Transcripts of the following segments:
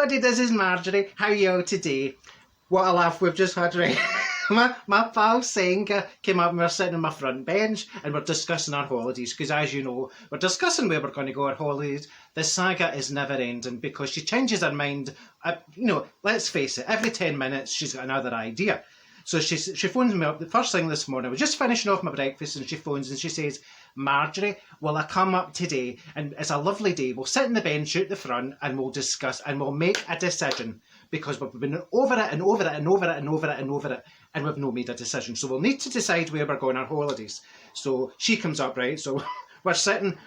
everybody, this is Marjorie. How are you all today? What a laugh we've just had, right? my pal Senga came up and we were sitting on my front bench and we're discussing our holidays because, as you know, we're discussing where we're going to go on holidays. The saga is never ending because she changes her mind. Let's face it, every 10 minutes she's got another idea. So she phones me up the first thing this morning. I was just finishing off my breakfast and she phones and she says, Marjorie, will I come up today? And it's a lovely day. We'll sit on the bench out the front and we'll discuss and we'll make a decision because we've been over it and over it and over it and over it and over it and we've not made a decision. So we'll need to decide where we're going on holidays. So she comes up, right? So we're sitting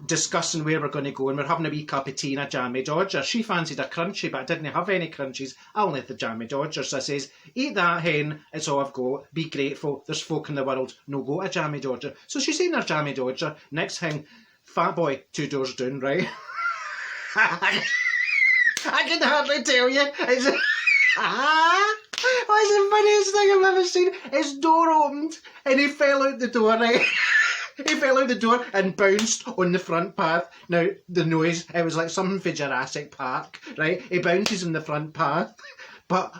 discussing where we're going to go and we're having a wee cup of tea and a jammy Dodger. She fancied a crunchy, but I didn't have any crunchies. I only had the jammy Dodger. So I says, eat that, hen, it's all I've got. Be grateful. There's folk in the world no go to jammy Dodger. So she's eating her jammy Dodger. Next thing, fat boy 2 doors down, right? I can hardly tell you. It's the funniest thing I've ever seen. His door opened and he fell out the door, right? He fell out the door and bounced on the front path. Now, the noise, it was like something for Jurassic Park, right? He bounces on the front path. But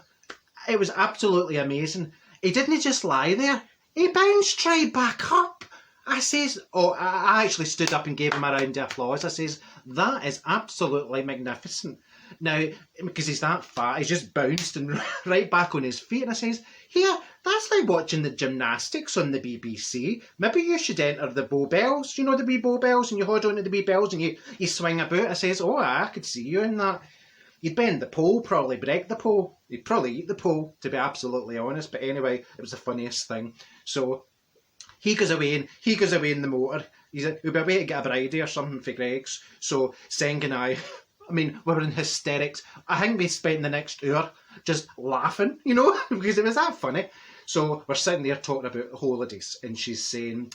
it was absolutely amazing. He didn't just lie there. He bounced straight back up. I says, I actually stood up and gave him a round of applause. I says, that is absolutely magnificent. Now, because he's that fat, he's just bounced and right back on his feet. And I says, here, that's like watching the gymnastics on the BBC. Maybe you should enter the bow bells. You know the wee bow bells? And you hold on to the wee bells and you swing about. I says, I could see you in that. You'd bend the pole, probably break the pole. You'd probably eat the pole, to be absolutely honest. But anyway, it was the funniest thing. So he goes away in the motor. He'll be away to get a bridie or something for Greg's. So Seng and I we were in hysterics. I think we spent the next hour just laughing, because it was that funny. So we're sitting there talking about holidays and she's saying,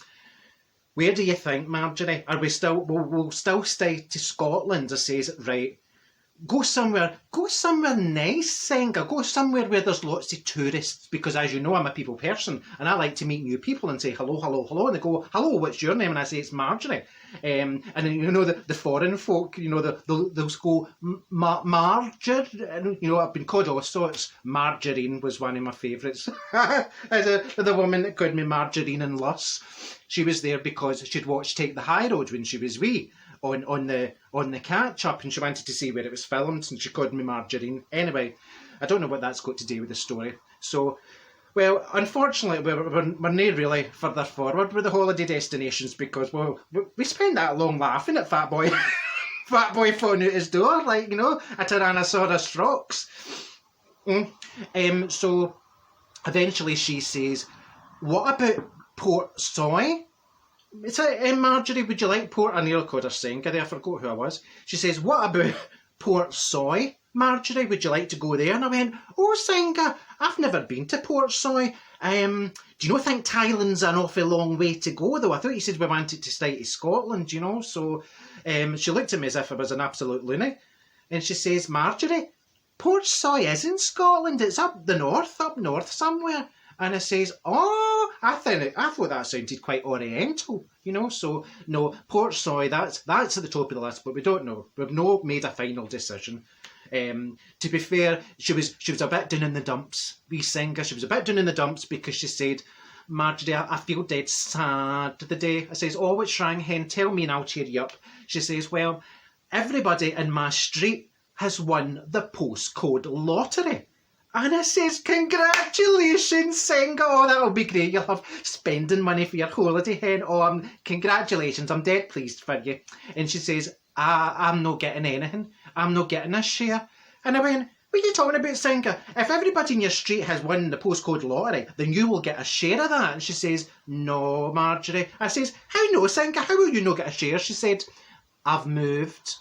where do you think, Marjorie? We'll still stay to Scotland? I says, right, go somewhere nice, Senga. Go somewhere where there's lots of tourists because, as you know, I'm a people person and I like to meet new people and say hello, hello, hello. And they go, hello, what's your name? And I say, it's Marjorie. And then, the foreign folk, they'll go, Marjorie. And, I've been called also, it's Margarine was one of my favourites. The woman that called me Margarine and Luss. She was there because she'd watched Take the High Road when she was wee. On the catch up, and she wanted to see where it was filmed, and she called me Marjorie. Anyway, I don't know what that's got to do with the story. So, well, unfortunately, we're not really further forward with the holiday destinations because we spent that long laughing at Fat Boy falling out his door like a Tyrannosaurus Rex. So eventually she says, "What about Port Soy?" It's Marjorie, would you like port? I nearly called her Senga there, I forgot who I was. She says, what about Port Soy? Marjorie, would you like to go there? And I went, oh, Senga, I've never been to Port Soy. Do you not think Thailand's an awful long way to go, though? I thought you said we wanted to stay to Scotland, So she looked at me as if I was an absolute loony. And she says, Marjorie, Port Soy is in Scotland. It's up north somewhere. And I says, I thought that sounded quite oriental, So, no, Port Soy, that's at the top of the list, but we don't know. We've not made a final decision. To be fair, she was a bit down in the dumps, wee Senga. She was a bit down in the dumps because she said, Marjorie, I feel dead sad today. I says, what's wrong, hen? Tell me and I'll cheer you up. She says, well, everybody in my street has won the postcode lottery. And I says, congratulations, Senga. That'll be great. You'll have spending money for your holiday, hen. Congratulations. I'm dead pleased for you. And she says, I'm not getting anything. I'm not getting a share. And I went, what are you talking about, Senga? If everybody in your street has won the postcode lottery, then you will get a share of that. And she says, no, Marjorie. I says, how no, Senga? How will you not get a share? She said, I've moved.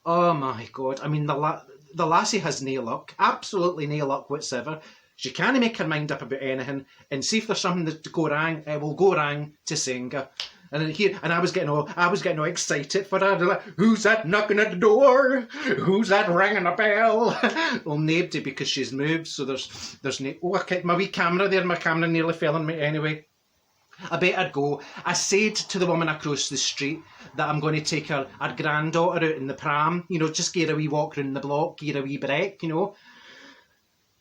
Oh, my God. The lassie has no luck, absolutely no luck whatsoever. She can't make her mind up about anything, and see if there's something to go wrong, it will go wrong to Senga. And I was getting all excited for her. Like, who's that knocking at the door? Who's that ringing a bell? Well, nobody because she's moved, so there's no. Oh, my wee camera there. My camera nearly fell on me anyway. I better go. I said to the woman across the street that I'm going to take her granddaughter out in the pram, you know, just get a wee walk round the block, get a wee break, you know.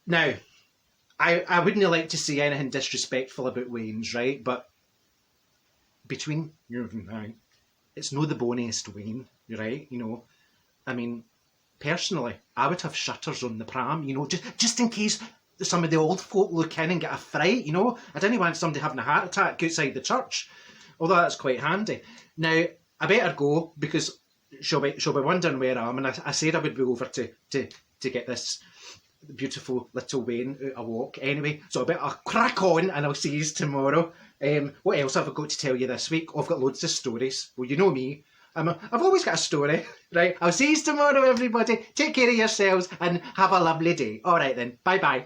Now, I wouldn't like to say anything disrespectful about Wayne's, right? But between you and I, it's no the boniest Wayne, right? You know, I mean, personally, I would have shutters on the pram, you know, just in case some of the old folk look in and get a fright, you know. I didn't want somebody having a heart attack outside the church, although that's quite handy. Now, I better go because she'll be wondering where I am, and I said I would be over to get this beautiful little Wayne out a walk anyway. So I better crack on, and I'll see you tomorrow. What else have I got to tell you this week? I've got loads of stories. Well, you know me. I've always got a story, right? I'll see you tomorrow, everybody. Take care of yourselves and have a lovely day. All right then. Bye-bye.